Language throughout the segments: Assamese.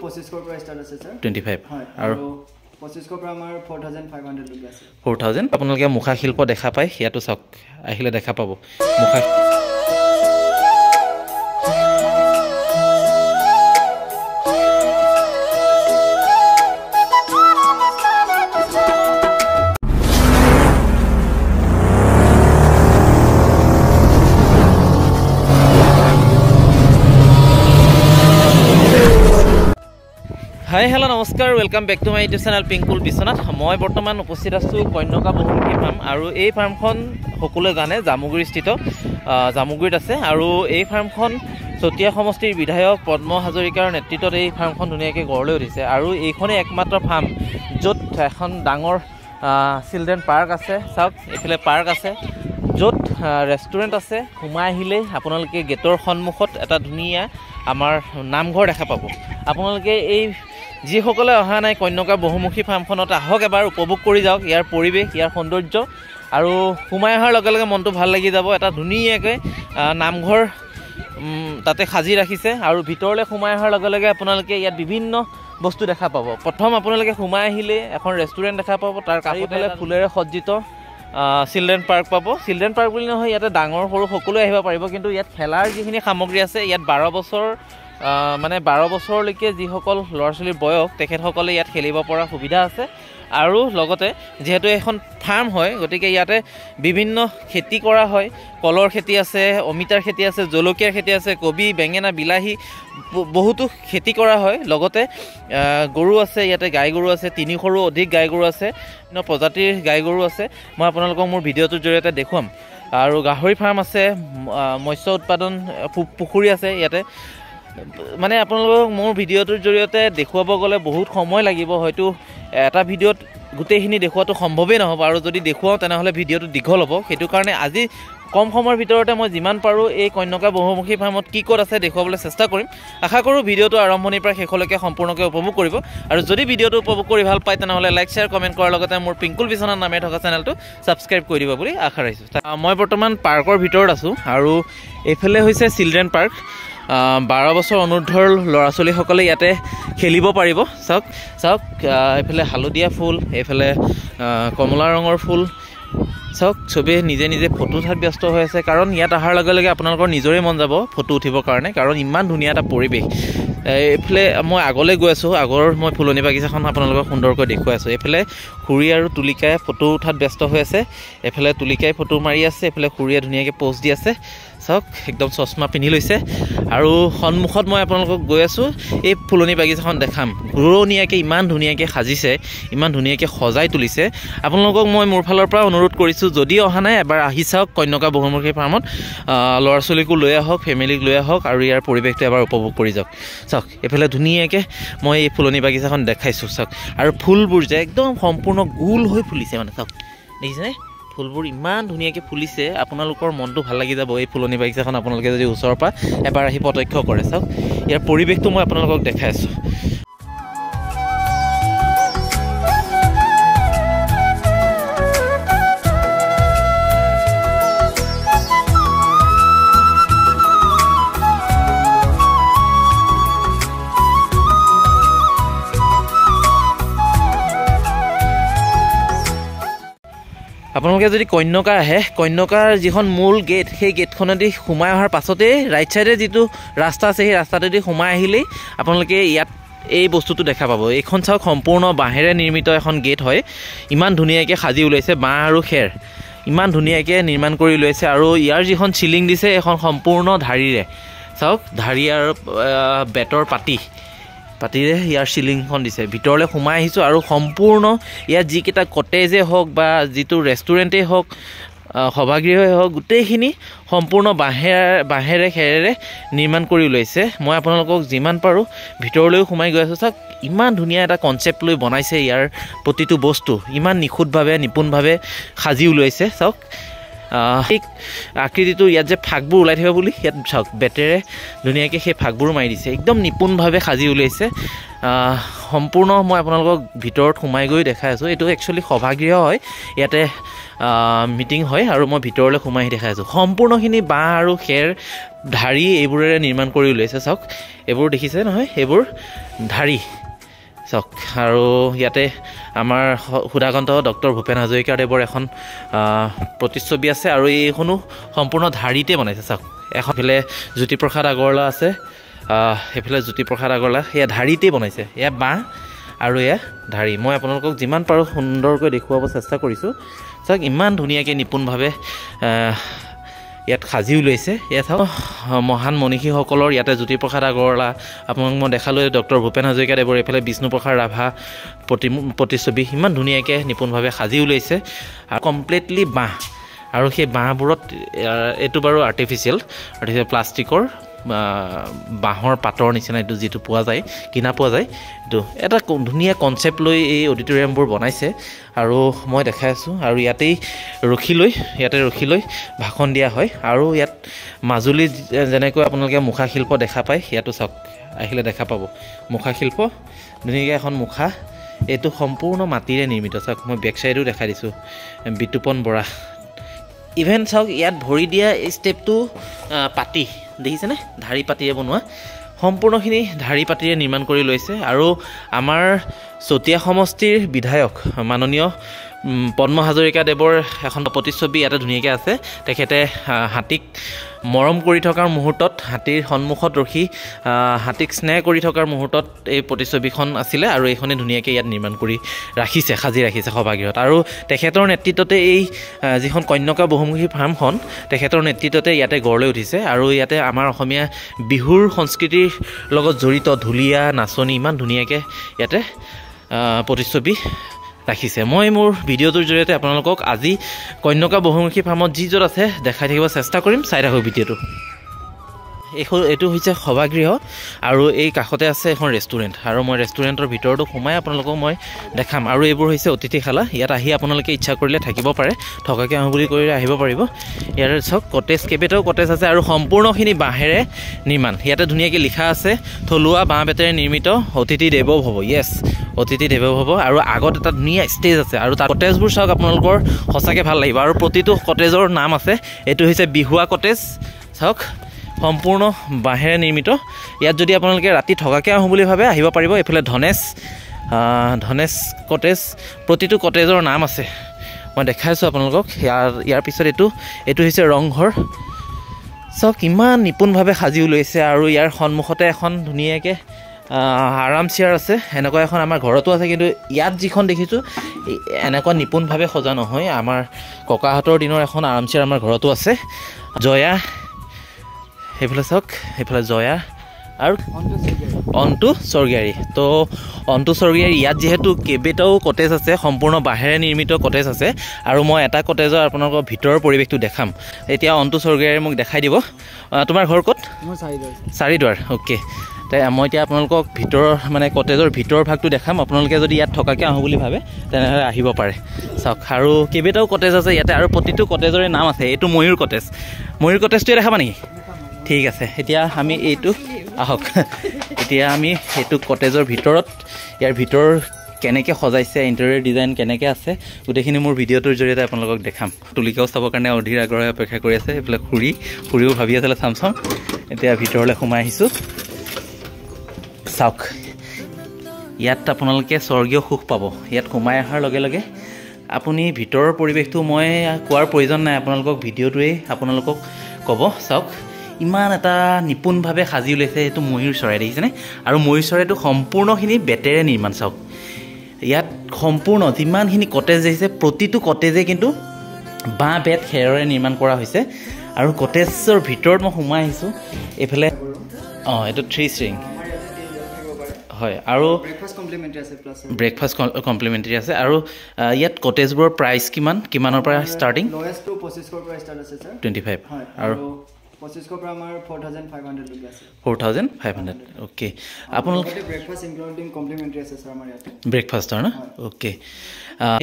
2500 পৰা ষ্টাৰ্ট আছে স্যাৰ 25 আৰু 2500 পৰা আমাৰ 4500 লৈকে আছে 4000 আপোনালোকে মুখা শিল্প দেখা পায় ইয়াতো চাওক আহিলে দেখা পাব মুখা হাই হেল্ল' নমস্কাৰ welcome back to my YouTube channel Pinkul Biswanath মই বৰ্তমান উপস্থিত আছোঁ কন্যকা বহুমুখী ফাৰ্ম আৰু এই ফাৰ্মখন সকলোৱে জানে জামুগুৰি স্থিত জামুগুৰিত আছে আৰু এই ফাৰ্মখন চতিয়া সমষ্টিৰ বিধায়ক পদ্ম হাজৰিকাৰ নেতৃত্বত এই ফাৰ্মখন ধুনীয়াকৈ গঢ় লৈ উঠিছে আৰু এইখনেই একমাত্ৰ ফাৰ্ম য'ত এখন ডাঙৰ চিলড্ৰেন পাৰ্ক আছে চাওক এইফালে পাৰ্ক আছে য'ত ৰেষ্টুৰেণ্ট আছে সোমাই আহিলেই আপোনালোকে গেটৰ সন্মুখত এটা ধুনীয়া আমাৰ নামঘৰ দেখা পাব আপোনালোকে এই যিসকলে অহা নাই কন্যকা বহুমুখী ফাৰ্মখনত আহক এবাৰ উপভোগ কৰি যাওক ইয়াৰ পৰিৱেশ ইয়াৰ সৌন্দৰ্য আৰু সোমাই অহাৰ লগে লগে মনটো ভাল লাগি যাব এটা ধুনীয়াকৈ নামঘৰ তাতে সাজি ৰাখিছে আৰু ভিতৰলৈ সোমাই অহাৰ লগে লগে আপোনালোকে ইয়াত বিভিন্ন বস্তু দেখা পাব প্ৰথম আপোনালোকে সোমাই আহিলে এখন ৰেষ্টুৰেণ্ট দেখা পাব তাৰ কাষতে ফুলেৰে সজ্জিত চিলড্ৰেন পাৰ্ক পাব চিলড্ৰেন পাৰ্ক বুলি নহয় ইয়াতে ডাঙৰ সৰু সকলোৱে আহিব পাৰিব কিন্তু ইয়াত খেলাৰ যিখিনি সামগ্ৰী আছে ইয়াত 12 বছৰ মানে 12 বছৰলৈকে যিসকল ল'ৰা ছোৱালীৰ বয়স তেখেতসকলে ইয়াত খেলিব পৰা সুবিধা আছে আৰু লগতে যেহেতু এখন ফাৰ্ম হয় গতিকে ইয়াতে বিভিন্ন খেতি কৰা হয় কলৰ খেতি আছে অমিতাৰ খেতি আছে জলকীয়াৰ খেতি আছে কবি বেঙেনা বিলাহী বহুতো খেতি কৰা হয় লগতে গৰু আছে ইয়াতে গাই গৰু আছে 300ৰো অধিক গাই গৰু আছে বিভিন্ন প্ৰজাতিৰ গাই গৰু আছে মই আপোনালোকক মোৰ ভিডিঅ'টোৰ জৰিয়তে দেখুৱাম আৰু গাহৰি ফাৰ্ম আছে মৎস্য উৎপাদন পুখুৰী আছে ইয়াতে মানে আপোনালোকক মোৰ ভিডিঅ'টোৰ জৰিয়তে দেখুৱাব গ'লে বহুত সময় লাগিব হয়তো এটা ভিডিঅ'ত গোটেইখিনি দেখুৱাটো সম্ভৱেই নহ'ব আৰু যদি দেখুৱাওঁ তেনেহ'লে ভিডিঅ'টো দীঘল হ'ব সেইটো কাৰণে আজি কম সময়ৰ ভিতৰতে মই যিমান পাৰোঁ এই কন্যকা বহুমুখী ফাৰ্মত কি ক'ত আছে দেখুৱাবলৈ চেষ্টা কৰিম আশা কৰোঁ ভিডিঅ'টো আৰম্ভণিৰ পৰা শেষলৈকে সম্পূৰ্ণকৈ উপভোগ কৰিব আৰু যদি ভিডিঅ'টো উপভোগ কৰি ভাল পায় তেনেহ'লে লাইক শ্বেয়াৰ কমেণ্ট কৰাৰ লগতে মোৰ পিংকুল বিশ্বনাথ নামে থকা চেনেলটো ছাবস্ক্ৰাইব কৰি দিব বুলি আশা ৰাখিছোঁ মই বৰ্তমান পাৰ্কৰ ভিতৰত আছোঁ আৰু এইফালে হৈছে চিলড্ৰেন পাৰ্ক 12 বছৰ অনুৰ্ধৰ ল'ৰা ছোৱালীসকলে ইয়াতে খেলিব পাৰিব চাওক চাওক এইফালে হালধীয়া ফুল এইফালে কমলা ৰঙৰ ফুল চাওক চবেই নিজে নিজে ফটো উঠাত ব্যস্ত হৈ আছে কাৰণ ইয়াত অহাৰ লগে লগে আপোনালোকৰ নিজৰে মন যাব ফটো উঠিবৰ কাৰণে কাৰণ ইমান ধুনীয়া এটা পৰিৱেশ এইফালে মই আগলৈ গৈ আছোঁ আগৰ মই ফুলনি বাগিচাখন আপোনালোকক সুন্দৰকৈ দেখুৱাই আছোঁ এইফালে খুৰী আৰু তুলিকাই ফটো উঠাত ব্যস্ত হৈ আছে এইফালে তুলিকাই ফটো মাৰি আছে এইফালে খুৰীয়ে ধুনীয়াকৈ পোষ্ট দি আছে চাওক একদম চশমা পিন্ধি লৈছে আৰু সন্মুখত মই আপোনালোকক গৈ আছোঁ এই ফুলনি বাগিচাখন দেখাম ঘূৰণীয়াকৈ ইমান ধুনীয়াকৈ সাজিছে ইমান ধুনীয়াকৈ সজাই তুলিছে আপোনালোকক মই মোৰ ফালৰ পৰা অনুৰোধ কৰিছোঁ যদি অহা নাই এবাৰ আহি চাওক কন্যকা বহুমুখী ফাৰ্মত ল'ৰা ছোৱালীকো লৈ আহক ফেমিলিক লৈ আহক আৰু ইয়াৰ পৰিৱেশটো এবাৰ উপভোগ কৰি যাওক চাওক এইফালে ধুনীয়াকৈ মই এই ফুলনি বাগিচাখন দেখাইছোঁ চাওক আৰু ফুলবোৰ যে একদম সম্পূৰ্ণ গোল হৈ ফুলিছে মানে চাওক দেখিছেনে ফুলবোৰ ইমান ধুনীয়াকৈ ফুলিছে আপোনালোকৰ মনটো ভাল লাগি যাব এই ফুলনি বাগিচাখন আপোনালোকে যদি ওচৰৰ পৰা এবাৰ আহি প্ৰত্যক্ষ কৰে চাওক ইয়াৰ পৰিৱেশটো মই আপোনালোকক দেখাই আছোঁ আপোনালোকে যদি কন্যকা আহে কন্যকাৰ যিখন মূল গেট সেই গেটখনেদি সোমাই অহাৰ পাছতেই ৰাইট চাইডে যিটো ৰাস্তা আছে সেই ৰাস্তাটোদি সোমাই আহিলেই আপোনালোকে ইয়াত এই বস্তুটো দেখা পাব এইখন চাওক সম্পূৰ্ণ বাঁহেৰে নিৰ্মিত এখন গেট হয় ইমান ধুনীয়াকৈ সাজি ওলাইছে বাঁহ আৰু খেৰ ইমান ধুনীয়াকৈ নিৰ্মাণ কৰি ওলাইছে আৰু ইয়াৰ যিখন চিলিং দিছে এখন সম্পূৰ্ণ ধাৰিৰে চাওক ধাৰি আৰু বেতৰ পাতিৰে ইয়াৰ চিলিংখন দিছে ভিতৰলৈ সোমাই আহিছোঁ আৰু সম্পূৰ্ণ ইয়াত যিকেইটা কটেজে হওক বা যিটো ৰেষ্টুৰেণ্টেই হওক সভাগৃহই হওক গোটেইখিনি সম্পূৰ্ণ বাঁহেৰে খেৰেৰে নিৰ্মাণ কৰি ওলাইছে মই আপোনালোকক যিমান পাৰোঁ ভিতৰলৈও সোমাই গৈ আছোঁ চাওক ইমান ধুনীয়া এটা কনচেপ্ট লৈ বনাইছে ইয়াৰ প্ৰতিটো বস্তু ইমান নিখুঁতভাৱে নিপুণভাৱে সাজি ওলাইছে চাওক ঠিক আকৃতিটো ইয়াত যে ফাকবোৰ ওলাই থাকিব বুলি ইয়াত চাওক বেটেৰে ধুনীয়াকৈ সেই ফাকবোৰ মাৰি দিছে একদম নিপুণভাৱে সাজি উলিয়াইছে সম্পূৰ্ণ মই আপোনালোকক ভিতৰত সোমাই গৈ দেখাই আছোঁ এইটো একচুৱেলি সভাগৃহ হয় ইয়াতে মিটিং হয় আৰু মই ভিতৰলৈ সোমাই দেখাই আছোঁ সম্পূৰ্ণখিনি বাঁহ আৰু খেৰ ধাৰি এইবোৰেৰে নিৰ্মাণ কৰি উলিয়াইছে চাওক এইবোৰ দেখিছে নহয় এইবোৰ ধাৰি চাওক আৰু ইয়াতে আমাৰ সুধাকন্ত ডক্টৰ ভূপেন হাজৰিকাদেৱৰ এখন প্ৰতিচ্ছবি আছে আৰু এইখনো সম্পূৰ্ণ ধাৰিতে বনাইছে চাওক এখনফালে জ্যোতিপ্ৰসাদ আগৰৱালা আছে সেইফালে জ্যোতিপ্ৰসাদ আগৰৱালা এয়া ধাৰিতেই বনাইছে এয়া বাঁহ আৰু এয়া ধাৰি মই আপোনালোকক যিমান পাৰোঁ সুন্দৰকৈ দেখুৱাব চেষ্টা কৰিছোঁ চাওক ইমান ধুনীয়াকৈ নিপুণভাৱে ইয়াত সাজি উলিয়াইছে ইয়াত চাওক মহান মনীষীসকলৰ ইয়াতে জ্যোতিপ্ৰসাদ আগৰৱালা আপোনালোক মই দেখালোঁ ডক্টৰ ভূপেন হাজৰিকাদেৱৰ এইফালে বিষ্ণুপ্ৰসাদ ৰাভা প্ৰতিচ্ছবি ইমান ধুনীয়াকৈ নিপুণভাৱে সাজি উলিয়াইছে আৰু কমপ্লিটলি বাঁহ আৰু সেই বাঁহবোৰত এইটো বাৰু আৰ্টিফিচিয়েল প্লাষ্টিকৰ বাঁহৰ পাতৰ নিচিনা এইটো যিটো পোৱা যায় কিনা পোৱা যায় এইটো এটা ধুনীয়া কনচেপ্ট লৈ এই অডিটৰিয়ামবোৰ বনাইছে আৰু মই দেখাই আছোঁ আৰু ইয়াতে ৰখি লৈ ভাষণ দিয়া হয় আৰু ইয়াত মাজুলীত যেনেকৈ আপোনালোকে মুখাশিল্প দেখা পায় ইয়াতো চাওক আহিলে দেখা পাব মুখাশিল্প ধুনীয়াকৈ এখন মুখা এইটো সম্পূৰ্ণ মাটিৰে নিৰ্মিত চাওক মই বেক চাইডো দেখাই দিছোঁ বিতুপন বৰা ইভেন চাওক ইয়াত ভৰি দিয়া এই ষ্টেপটো পাতি দেখিছেনে ধাৰি পাতিৰে বনোৱা সম্পূৰ্ণখিনি ধাৰি পাতিৰে নিৰ্মাণ কৰি লৈছে আৰু আমাৰ চতিয়া সমষ্টিৰ বিধায়ক মাননীয় পদ্ম হাজৰিকাদেৱৰ এখন প্ৰতিচ্ছবি ইয়াতে ধুনীয়াকৈ আছে তেখেতে হাতীক মৰম কৰি থকাৰ মুহূৰ্তত হাতীৰ সন্মুখত ৰখি হাতীক স্নেহ কৰি থকাৰ মুহূৰ্তত এই প্ৰতিচ্ছবিখন আছিলে আৰু এইখনে ধুনীয়াকৈ ইয়াত নিৰ্মাণ কৰি সাজি ৰাখিছে সভাগৃহত আৰু তেখেতৰ নেতৃত্বতে এই যিখন কন্যকা বহুমুখী ফাৰ্মখন তেখেতৰ নেতৃত্বতে ইয়াতে গঢ় লৈ উঠিছে আৰু ইয়াতে আমাৰ অসমীয়া বিহুৰ সংস্কৃতিৰ লগত জড়িত ঢুলীয়া নাচনী ইমান ধুনীয়াকৈ ইয়াতে প্ৰতিচ্ছবি ৰাখিছে মই মোৰ ভিডিঅ'টোৰ জৰিয়তে আপোনালোকক আজি কন্যকা বহুমুখী ফাৰ্মত যি য'ত আছে দেখাই থাকিব চেষ্টা কৰিম চাই থাকক ভিডিঅ'টো এইটো হৈছে সভাগৃহ আৰু এই কাষতে আছে এখন ৰেষ্টুৰেণ্ট আৰু মই ৰেষ্টুৰেণ্টৰ ভিতৰতো সোমাই আপোনালোকক মই দেখাম আৰু এইবোৰ হৈছে অতিথিশালা ইয়াত আহি আপোনালোকে ইচ্ছা কৰিলে থাকিব পাৰে থকাকৈ আহোঁ বুলি কৰি আহিব পাৰিব ইয়াতে চাওক কটেজ কেইবাটাও কটেজ আছে আৰু সম্পূৰ্ণখিনি বাঁহেৰে নিৰ্মাণ ইয়াতে ধুনীয়াকৈ লিখা আছে থলুৱা বাঁহ বেতেৰে নিৰ্মিত অতিথি দেৱ ভৱ য়েছ অতিথি দেৱ ভৱ আৰু আগত এটা ধুনীয়া ষ্টেজ আছে আৰু তাত কটেজবোৰ চাওক আপোনালোকৰ সঁচাকৈ ভাল লাগিব আৰু প্ৰতিটো কটেজৰ নাম আছে এইটো হৈছে বিহুৱা কটেজ চাওক সম্পূৰ্ণ বাঁহেৰে নিৰ্মিত ইয়াত যদি আপোনালোকে ৰাতি থকাকৈ আহোঁ বুলি ভাবে আহিব পাৰিব এইফালে ধনেশ কটেজ প্ৰতিটো কটেজৰ নাম আছে মই দেখাইছোঁ আপোনালোকক ইয়াৰ পিছত এইটো হৈছে ৰংঘৰ চাওক ইমান নিপুণভাৱে সাজি উলিয়াইছে আৰু ইয়াৰ সন্মুখতে এখন ধুনীয়াকৈ আৰাম চেয়াৰ আছে এনেকুৱা এখন আমাৰ ঘৰতো আছে কিন্তু ইয়াত যিখন দেখিছোঁ এনেকুৱা নিপুণভাৱে সজা নহয় আমাৰ ককাহঁতৰ দিনৰ এখন আৰাম চেয়াৰ আমাৰ ঘৰতো আছে জয়া সেইফালে চাওক সেইফালে জয়া আৰু অন্তু স্বৰ্গীয়াৰী তো অন্তু স্বৰ্গীয়াৰী ইয়াত যিহেতু কেইবাটাও কটেজ আছে সম্পূৰ্ণ বাঁহেৰে নিৰ্মিত কটেজ আছে আৰু মই এটা কটেজৰ আপোনালোকৰ ভিতৰৰ পৰিৱেশটো দেখাম এতিয়া অন্তু স্বৰ্গীয়াৰী মোক দেখাই দিব তোমাৰ ঘৰ ক'ত চাৰিদুৱাৰ অ'কে মই এতিয়া আপোনালোকক ভিতৰৰ মানে কটেজৰ ভিতৰৰ ভাগটো দেখাম আপোনালোকে যদি ইয়াত থকাকৈ আহোঁ বুলি ভাবে তেনেহ'লে আহিব পাৰে চাওক আৰু কেইবাটাও কটেজ আছে ইয়াতে আৰু প্ৰতিটো কটেজৰে নাম আছে এইটো ময়ূৰ কটেজটোৱে দেখাবা নেকি ঠিক আছে এতিয়া আমি এইটো আহক এতিয়া আমি এইটো কটেজৰ ভিতৰত ইয়াৰ ভিতৰ কেনেকৈ সজাইছে ইণ্টেৰিয়ৰ ডিজাইন কেনেকৈ আছে গোটেইখিনি মোৰ ভিডিঅ'টোৰ জৰিয়তে আপোনালোকক দেখাম তুলিকাও চাবৰ কাৰণে অধীৰ আগ্ৰহে অপেক্ষা কৰি আছে এইফালে খুৰীও ভাবি আছিলে চাম এতিয়া ভিতৰলৈ সোমাই আহিছোঁ চাওক ইয়াত আপোনালোকে স্বৰ্গীয় সুখ পাব ইয়াত সোমাই অহাৰ লগে লগে আপুনি ভিতৰৰ পৰিৱেশটো মই কোৱাৰ প্ৰয়োজন নাই আপোনালোকক ভিডিঅ'টোৱে আপোনালোকক ক'ব চাওক ইমান এটা নিপুণভাৱে সাজি উলিয়াইছে এইটো ময়ূৰ চৰাই দেখিছেনে আৰু ময়ূৰ চৰাইটো সম্পূৰ্ণখিনি বেতেৰে নিৰ্মাণ চাওক ইয়াত সম্পূৰ্ণ যিমানখিনি কটেজ দেখিছে প্ৰতিটো কটেজে কিন্তু বাঁহ বেত খেৰেৰে নিৰ্মাণ কৰা হৈছে আৰু কটেজৰ ভিতৰত মই সোমাই আহিছোঁ এইফালে এইটো 3 ষ্ট্ৰিং হয় আৰু ব্ৰেকফাষ্ট কমপ্লিমেণ্টাৰী আছে আৰু ইয়াত কটেজবোৰৰ প্ৰাইচ কিমানৰ পৰা ষ্টাৰ্টিং 25 আৰু 25 পৰা আমাৰ 4500 লৈকে আছে 4500 ওকে আপোনালোক ব্ৰেকফাষ্ট ইনক্লুডিং কমপ্লিমেণ্টাৰী আছে স্যাৰ আমাৰ ইয়াতে ব্ৰেকফাষ্টৰ না ওকে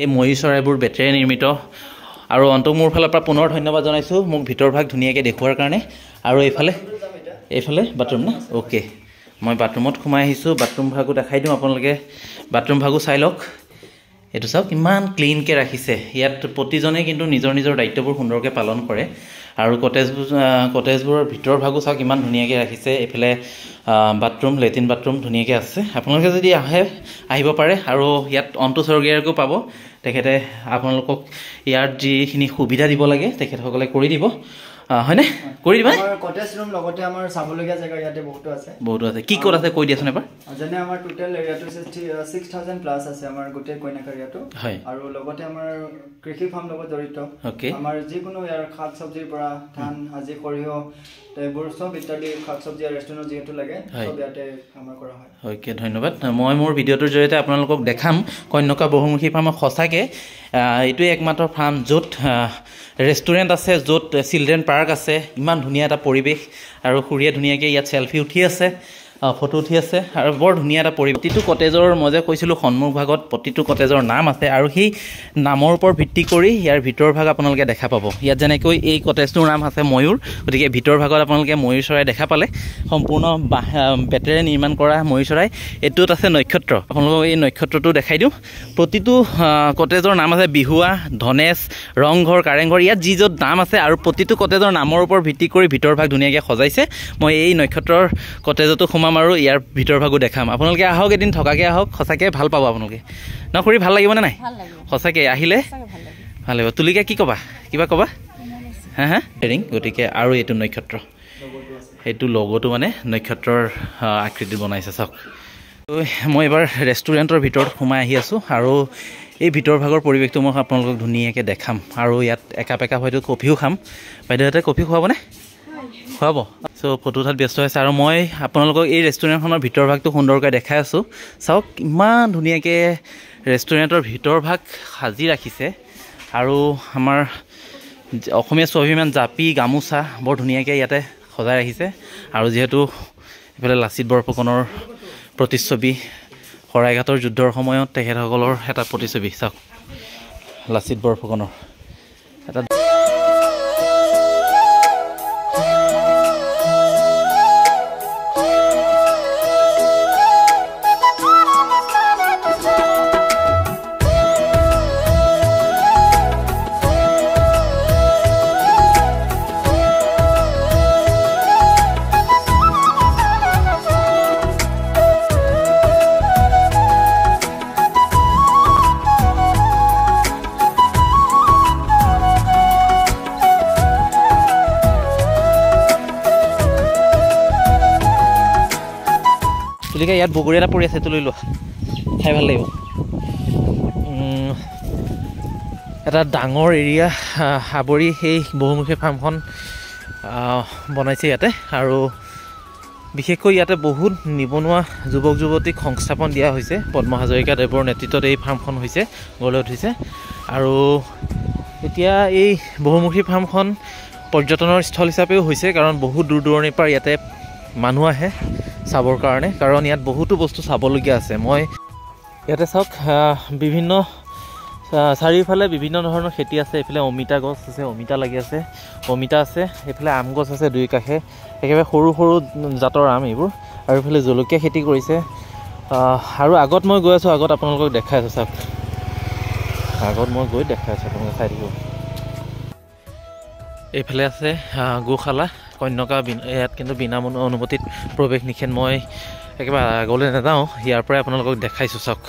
এই ময়ূৰ চৰাইবোৰ বেটেৰে নিৰ্মিত আৰু অন্তক মোৰ ফালৰ পৰা পুনৰ ধন্যবাদ জনাইছোঁ মোক ভিতৰ ভাগ ধুনীয়াকৈ দেখুৱাৰ কাৰণে আৰু এইফালে বাথৰুম না ওকে মই বাথৰুমত সোমাই আহিছোঁ বাথৰুম ভাগো দেখাই দিওঁ আপোনালোকে বাথৰুম ভাগো চাই লওক এইটো চাওক ইমান ক্লিনকৈ ৰাখিছে ইয়াত প্ৰতিজনে কিন্তু নিজৰ দায়িত্ববোৰ সুন্দৰকৈ পালন কৰে আৰু কটেজবোৰৰ ভিতৰ ভাগো চাওক ইমান ধুনীয়াকৈ ৰাখিছে এইফালে বাথৰুম লেট্ৰিন বাথৰুম ধুনীয়াকৈ আছে আপোনালোকে যদি আহিব পাৰে আৰু ইয়াত অন্তু স্বৰ্গীয়াকো পাব তেখেতে আপোনালোকক ইয়াত যিখিনি সুবিধা দিব লাগে তেখেতসকলে কৰি দিব হয়নে কৰি দিবা আমাৰ কটেজ ৰুম লগতে আমাৰ চাবলগীয়া জায়গা ইয়াতে বহুতো আছে কি ক'ত আছে কৈ দিয়াচোন এবাৰ যেনে আমাৰ টোটেল এৰিয়াটো 6000 প্লাছ আছে আমাৰ গোটেই কইনাকা এৰিয়াটো আৰু লগতে আমাৰ কৃষি ফাৰ্ম লগত জড়িত আমাৰ যিকোনো ইয়াৰ শাক চব্জিৰ পৰা ধান আজি সৰিয়হ এইবোৰ সব ইত্যাদি শাক চব্জি আৰু ৰেষ্টুৰেণ্ট যিহেতু লাগে সব ইয়াতে আমাৰ কৰা হয় অ'কে ধন্যবাদ মই মোৰ ভিডিঅ'টোৰ জৰিয়তে আপোনালোকক দেখাম কন্যকা বহুমুখী ফাৰ্মত সঁচাকৈ এইটোৱে একমাত্ৰ ফাৰ্ম য'ত ৰেষ্টুৰেণ্ট আছে য'ত চিলড্ৰেন পাৰ্ক আছে ইমান ধুনীয়া এটা পৰিৱেশ আৰু খুৰীয়ে ধুনীয়াকৈ ইয়াত চেলফি উঠি আছে ফটো উঠি আছে আৰু বৰ ধুনীয়া এটা পৰিৱেশ প্ৰতিটো কটেজৰ মই যে কৈছিলোঁ সন্মুখ ভাগত প্ৰতিটো কটেজৰ নাম আছে আৰু সেই নামৰ ওপৰত ভিত্তি কৰি ইয়াৰ ভিতৰ ভাগ আপোনালোকে দেখা পাব ইয়াত যেনেকৈ এই কটেজটোৰ নাম আছে ময়ূৰ গতিকে ভিতৰ ভাগত আপোনালোকে ময়ূৰ চৰাই দেখা পালে সম্পূৰ্ণ বেটেৰে নিৰ্মাণ কৰা ময়ূৰ চৰাই এইটোত আছে নক্ষত্ৰ আপোনালোকক এই নক্ষত্ৰটো দেখাই দিওঁ প্ৰতিটো কটেজৰ নাম আছে বিহুৱা ধনেশ ৰংঘৰ কাৰেংঘৰ ইয়াত যি য'ত নাম আছে আৰু প্ৰতিটো কটেজৰ নামৰ ওপৰত ভিত্তি কৰি ভিতৰ ভাগ ধুনীয়াকৈ সজাইছে মই এই নক্ষত্ৰৰ কটেজতো সোমাম আৰু ইয়াৰ ভিতৰ ভাগো দেখাম আপোনালোকে আহক এদিন থকাকৈ আহক সঁচাকৈ ভাল পাব আপোনালোকে খুৰী ভাল লাগিবনে নাই সঁচাকৈ আহিলে ভাল লাগিব তুলিকা কি ক'বা কিবা ক'বা হা হেৰিং গতিকে আৰু এইটো নক্ষত্ৰ সেইটো লগোটো মানে নক্ষত্ৰৰ আকৃতি বনাইছে চাওক মই এবাৰ ৰেষ্টুৰেণ্টৰ ভিতৰত সোমাই আহি আছোঁ আৰু এই ভিতৰ ভাগৰ পৰিৱেশটো মই আপোনালোকক ধুনীয়াকৈ দেখাম আৰু ইয়াত একাপ হয়তো কফিও খাম বাইদেউহঁতে কফি খুৱাবনে খুৱাব চ' ফটো উঠাত ব্যস্ত হৈছে আৰু মই আপোনালোকক এই ৰেষ্টুৰেণ্টখনৰ ভিতৰ ভাগটো সুন্দৰকৈ দেখাই আছোঁ চাওক ইমান ধুনীয়াকৈ ৰেষ্টুৰেণ্টৰ ভিতৰ ভাগ সাজি ৰাখিছে আৰু আমাৰ অসমীয়া স্বাভিমান জাপি গামোচা বৰ ধুনীয়াকৈ ইয়াতে সজাই ৰাখিছে আৰু যিহেতু এইফালে লাচিত বৰফুকনৰ প্ৰতিচ্ছবি শৰাইঘাটৰ যুদ্ধৰ সময়ত তেখেতসকলৰ এটা প্ৰতিচ্ছবি চাওক লাচিত বৰফুকনৰ এটা তুলিকা ইয়াত বগৰী এটা পৰি আছে এইটো লৈ লোৱা খাই ভাল লাগিব এটা ডাঙৰ এৰিয়া আৱৰি সেই বহুমুখী ফাৰ্মখন বনাইছে ইয়াতে আৰু বিশেষকৈ ইয়াতে বহুত নিবনুৱা যুৱক যুৱতীক সংস্থাপন দিয়া হৈছে পদ্ম হাজৰিকাদেৱৰ নেতৃত্বত এই ফাৰ্মখন হৈছে গঢ় লৈ উঠিছে আৰু এতিয়া এই বহুমুখী ফাৰ্মখন পৰ্যটনৰ স্থল হিচাপেও হৈছে কাৰণ বহুত দূৰ দূৰণিৰ পৰা ইয়াতে মানুহ আহে চাবৰ কাৰণে কাৰণ ইয়াত বহুতো বস্তু চাবলগীয়া আছে মই ইয়াতে চাওক বিভিন্ন চাৰিওফালে বিভিন্ন ধৰণৰ খেতি আছে এইফালে অমিতা গছ আছে অমিতা লাগি আছে অমিতা আছে এইফালে আম গছ আছে দুই কাষে একেবাৰে সৰু সৰু জাতৰ আম এইবোৰ আৰু এইফালে জলকীয়া খেতি কৰিছে আৰু আগত মই গৈ আছোঁ আগত আপোনালোকক দেখাই আছোঁ চাওক আগত মই গৈ দেখাই আছোঁ আপোনালোকে চাই থাকিব এইফালে আছে গোশালা কন্যকা ইয়াত কিন্তু বিনা অনুমতিত প্ৰৱেশ নিষেধ মই একেবাৰে আগলৈ নাযাওঁ ইয়াৰ পৰাই আপোনালোকক দেখাইছোঁ চাওক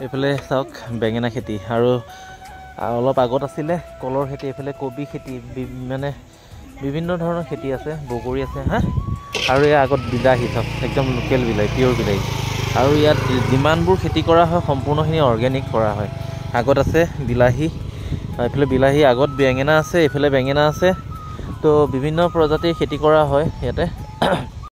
এইফালে চাওক বেঙেনা খেতি আৰু অলপ আগত আছিলে কলৰ খেতি এইফালে কবি খেতি মানে বিভিন্ন ধৰণৰ খেতি আছে বগৰী আছে হা আৰু ইয়াৰ আগত বিলাহী চাওক একদম লোকেল বিলাহী পিয়ৰ বিলাহী আৰু ইয়াত যিমানবোৰ খেতি কৰা হয় সম্পূৰ্ণখিনি অৰ্গেনিক কৰা হয় আগত আছে বিলাহী এইফালে বিলাহী আগত বেঙেনা আছে এইফালে বেঙেনা আছে তো বিভিন্ন প্ৰজাতিৰ খেতি কৰা হয় ইয়াতে